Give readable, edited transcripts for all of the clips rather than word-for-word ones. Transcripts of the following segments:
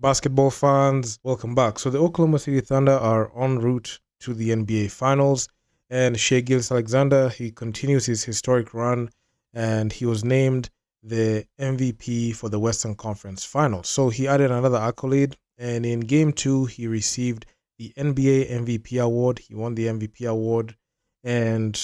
Basketball fans, welcome back. So the Oklahoma City Thunder are en route to the NBA Finals, and Shai Alexander, he continues his historic run, and he was named the MVP for the Western Conference Finals. So he added another accolade, and in Game 2, he received the NBA MVP award. He won the MVP award, and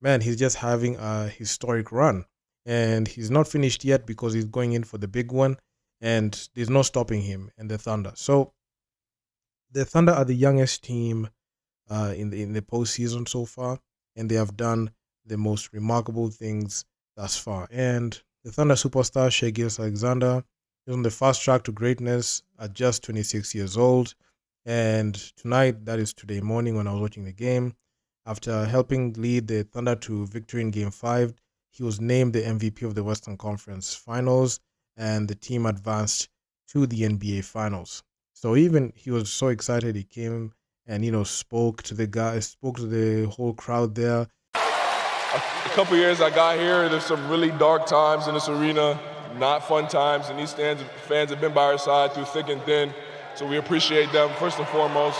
man, he's just having a historic run. And he's not finished yet because he's going in for the big one, and there's no stopping him and the Thunder. So the Thunder are the youngest team in the postseason so far, and they have done the most remarkable things thus far. And the Thunder superstar Shai Alexander is on the fast track to greatness at just 26 years old. And tonight, that is today morning when I was watching the game, after helping lead the Thunder to victory in Game 5, he was named the MVP of the Western Conference Finals, and the team advanced to the NBA Finals. So even he was so excited, he came and spoke to the guys, spoke to the whole crowd there. A couple years I got here, there's some really dark times in this arena, not fun times, and these fans have been by our side through thick and thin, so we appreciate them first and foremost.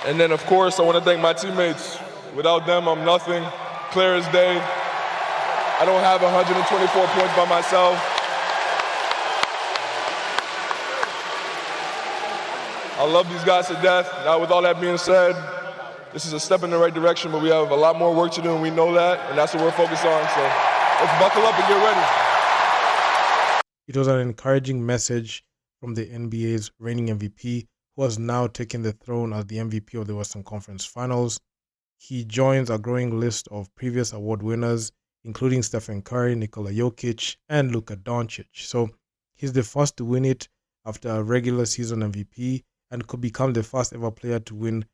And then, of course, I want to thank my teammates. Without them, I'm nothing. Clear as day. I don't have 124 points by myself. I love these guys to death. Now, with all that being said, this is a step in the right direction, but we have a lot more work to do, and we know that, and that's what we're focused on. So let's buckle up and get ready. It was an encouraging message from the NBA's reigning MVP, who has now taken the throne as the MVP of the Western Conference Finals. He joins a growing list of previous award winners, including Stephen Curry, Nikola Jokic, and Luka Doncic. So he's the first to win it after a regular season MVP, and could become the first ever player to win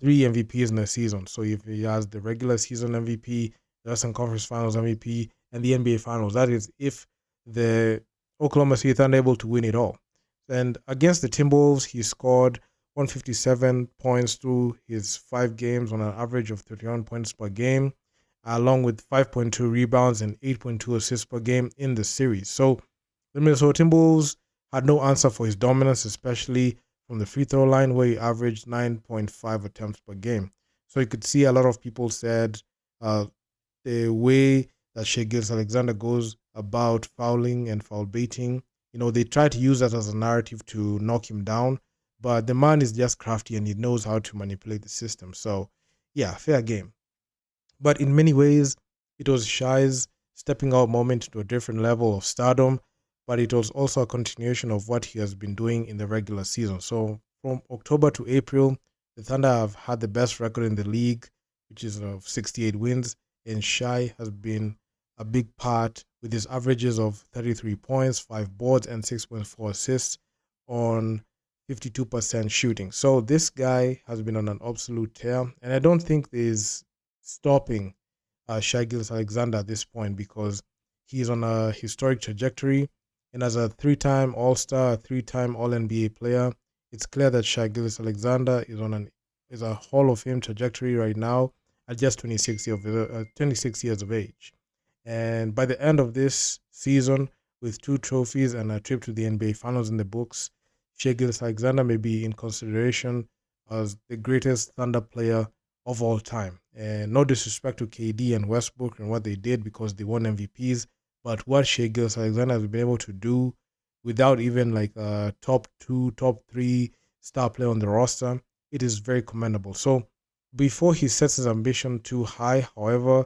3 MVPs in a season. So if he has the regular season MVP, the Western Conference Finals MVP, and the NBA Finals, that is if the Oklahoma City Thunder are able to win it all. And against the Timberwolves, he scored 157 points through his 5 games on an average of 31 points per game, along with 5.2 rebounds and 8.2 assists per game in the series. So the Minnesota Timberwolves had no answer for his dominance, especially from the free throw line, where he averaged 9.5 attempts per game. So you could see a lot of people said the way that Shai Alexander goes about fouling and foul baiting, they try to use that as a narrative to knock him down, but the man is just crafty and he knows how to manipulate the system. So, yeah, fair game. But in many ways, it was Shai's stepping out moment to a different level of stardom, but it was also a continuation of what he has been doing in the regular season. So, from October to April, the Thunder have had the best record in the league, which is of 68 wins, and Shai has been a big part with his averages of 33 points, 5 boards, and 6.4 assists on 52% shooting. So this guy has been on an absolute tear, and I don't think there's stopping Shai Alexander at this point, because he's on a historic trajectory, and as a 3-time All-Star, a 3-time All-NBA player, it's clear that Shai Alexander is a Hall of Fame trajectory right now at just 26 years of age. And by the end of this season, with 2 trophies and a trip to the NBA Finals in the books, Shai Alexander may be in consideration as the greatest Thunder player of all time. And no disrespect to KD and Westbrook and what they did, because they won MVPs, but what Shai Alexander has been able to do without even like a top 2, top 3 star player on the roster, it is very commendable. So before he sets his ambition too high, however,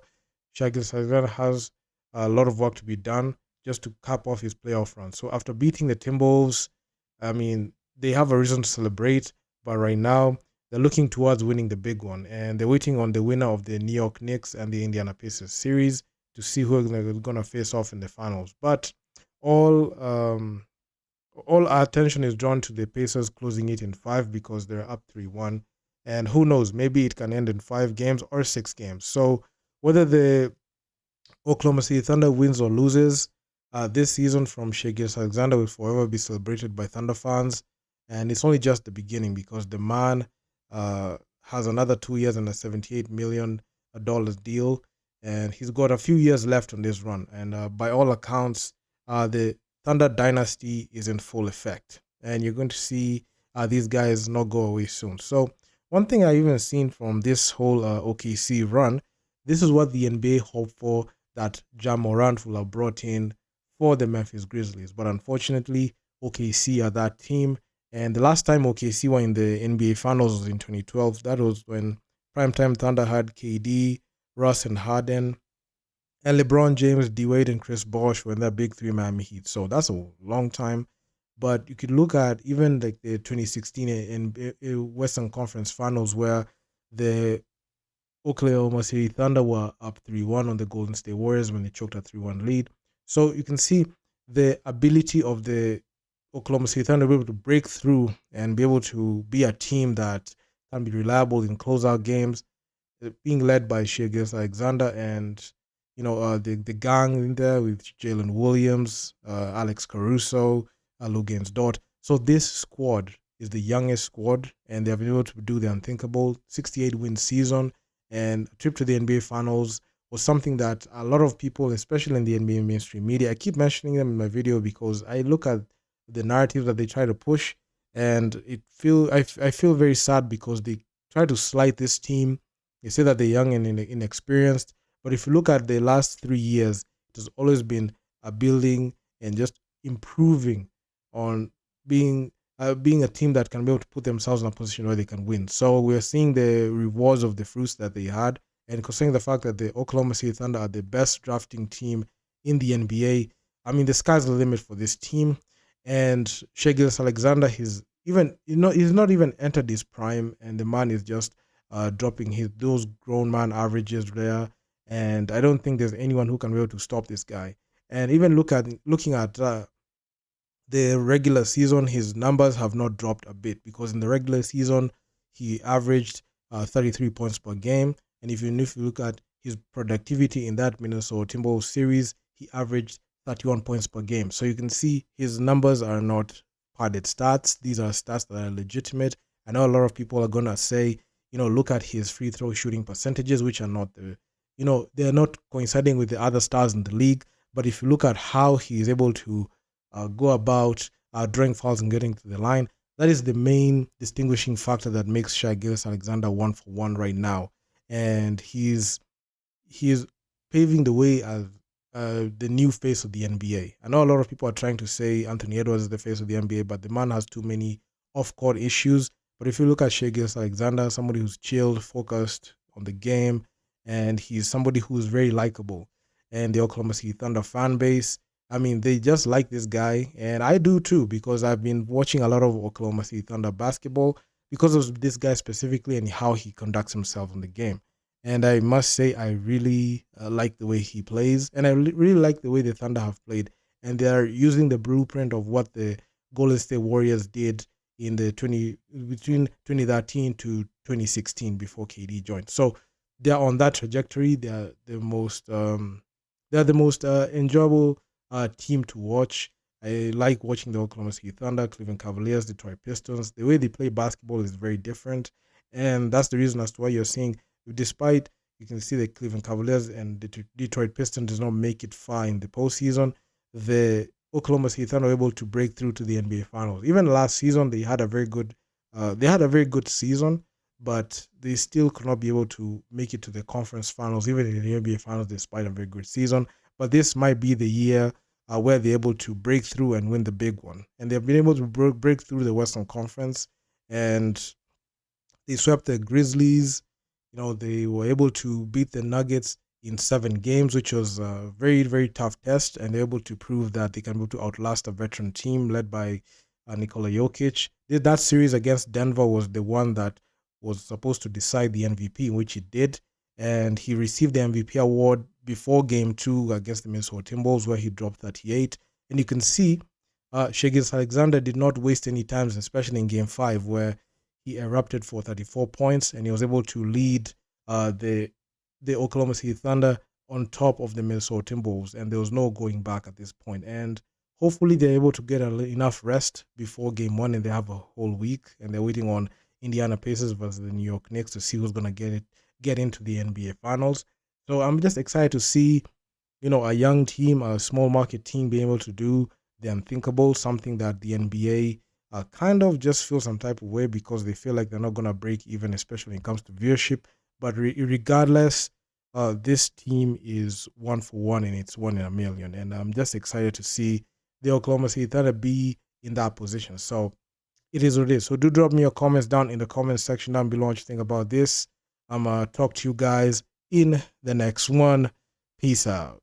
Shai Alexander has a lot of work to be done just to cap off his playoff run. So after beating the Timberwolves, they have a reason to celebrate, but right now they're looking towards winning the big one, and they're waiting on the winner of the New York Knicks and the Indiana Pacers series to see who are going to face off in the finals. But all our attention is drawn to the Pacers closing it in 5, because they're up 3-1, and who knows, maybe it can end in 5 games or 6 games. So whether the Oklahoma City Thunder wins or loses this season from Shai Alexander will forever be celebrated by Thunder fans, and it's only just the beginning, because the man has another 2 years and a $78 million deal, and he's got a few years left on this run. And by all accounts, the Thunder dynasty is in full effect, and you're going to see these guys not go away soon. So one thing I even seen from this whole OKC run, this is what the NBA hoped for, that Ja Morant will have brought in for the Memphis Grizzlies. But unfortunately, OKC are that team. And the last time OKC were in the NBA Finals was in 2012. That was when Primetime Thunder had KD, Russ, and Harden. And LeBron James, D Wade, and Chris Bosh were in that big three Miami Heat. So that's a long time. But you could look at even like the 2016 in Western Conference Finals, where the Oklahoma City Thunder were up 3-1 on the Golden State Warriors when they choked a 3-1 lead. So you can see the ability of the Oklahoma City Thunder to be able to break through and be able to be a team that can be reliable in closeout games, being led by Shai Alexander and the gang in there with Jalen Williams, Alex Caruso, Lou Dort. So this squad is the youngest squad, and they've been able to do the unthinkable. 68-win season, and a trip to the NBA Finals was something that a lot of people, especially in the NBA mainstream media, I keep mentioning them in my video because I look at the narrative that they try to push, and I feel very sad because they try to slight this team. They say that they're young and inexperienced, but if you look at the last 3 years, it has always been a building and just improving on being a team that can be able to put themselves in a position where they can win. So we're seeing the rewards of the fruits that they had, and considering the fact that the Oklahoma City Thunder are the best drafting team in the NBA, I mean, the sky's the limit for this team. And Shai Alexander, he's not even entered his prime, and the man is just dropping those grown man averages there. And I don't think there's anyone who can be able to stop this guy. And even looking at the regular season, his numbers have not dropped a bit, because in the regular season he averaged 33 points per game, and if you look at his productivity in that Minnesota Timberwolves series, he averaged 31 points per game. So you can see his numbers are not padded stats. These are stats that are legitimate. I know a lot of people are gonna say, look at his free throw shooting percentages, which are not they're not coinciding with the other stars in the league. But if you look at how he is able to go about drawing fouls and getting to the line, that is the main distinguishing factor that makes Shai Alexander 1-for-1 right now. And he is paving the way as the new face of the NBA. I know a lot of people are trying to say Anthony Edwards is the face of the NBA, but the man has too many off-court issues. But if you look at Shai Alexander, somebody who's chilled, focused on the game, and he's somebody who's very likable. And the Oklahoma City Thunder fan base, I mean, they just like this guy, and I do too, because I've been watching a lot of Oklahoma City Thunder basketball because of this guy specifically and how he conducts himself in the game. And I must say, I really like the way he plays, and I really like the way the Thunder have played. And they are using the blueprint of what the Golden State Warriors did in the between 2013 to 2016 before KD joined. So they're on that trajectory. They're the most enjoyable team to watch. I like watching the Oklahoma City Thunder, Cleveland Cavaliers, Detroit Pistons. The way they play basketball is very different, and that's the reason as to why you're seeing, despite you can see the Cleveland Cavaliers and the Detroit Pistons does not make it far in the postseason, the Oklahoma City Thunder were able to break through to the NBA Finals. Even last season, they had a very good season, but they still could not be able to make it to the conference finals, even in the NBA Finals, despite a very good season. But this might be the year where they're able to break through and win the big one. And they've been able to break through the Western Conference, and they swept the Grizzlies. They were able to beat the Nuggets in 7 games, which was a very, very tough test, and they're able to prove that they can be able to outlast a veteran team led by Nikola Jokic. That series against Denver was the one that was supposed to decide the MVP, which it did, and he received the MVP award before Game 2 against the Minnesota Timberwolves, where he dropped 38. And you can see Shai Alexander did not waste any time, especially in Game 5, where he erupted for 34 points, and he was able to lead the Oklahoma City Thunder on top of the Minnesota Timberwolves, and there was no going back at this point. And hopefully they're able to get enough rest before Game 1, and they have a whole week, and they're waiting on Indiana Pacers versus the New York Knicks to see who's going to get into the NBA Finals. So I'm just excited to see, a young team, a small market team being able to do the unthinkable, something that the NBA kind of just feel some type of way because they feel like they're not going to break even, especially when it comes to viewership. But regardless, this team is 1 for 1 and it's 1 in a million. And I'm just excited to see the Oklahoma City Thunder be in that position. So it is what it is. So do drop me your comments down in the comments section down below what you think about this. I'm going to talk to you guys in the next one. Peace out.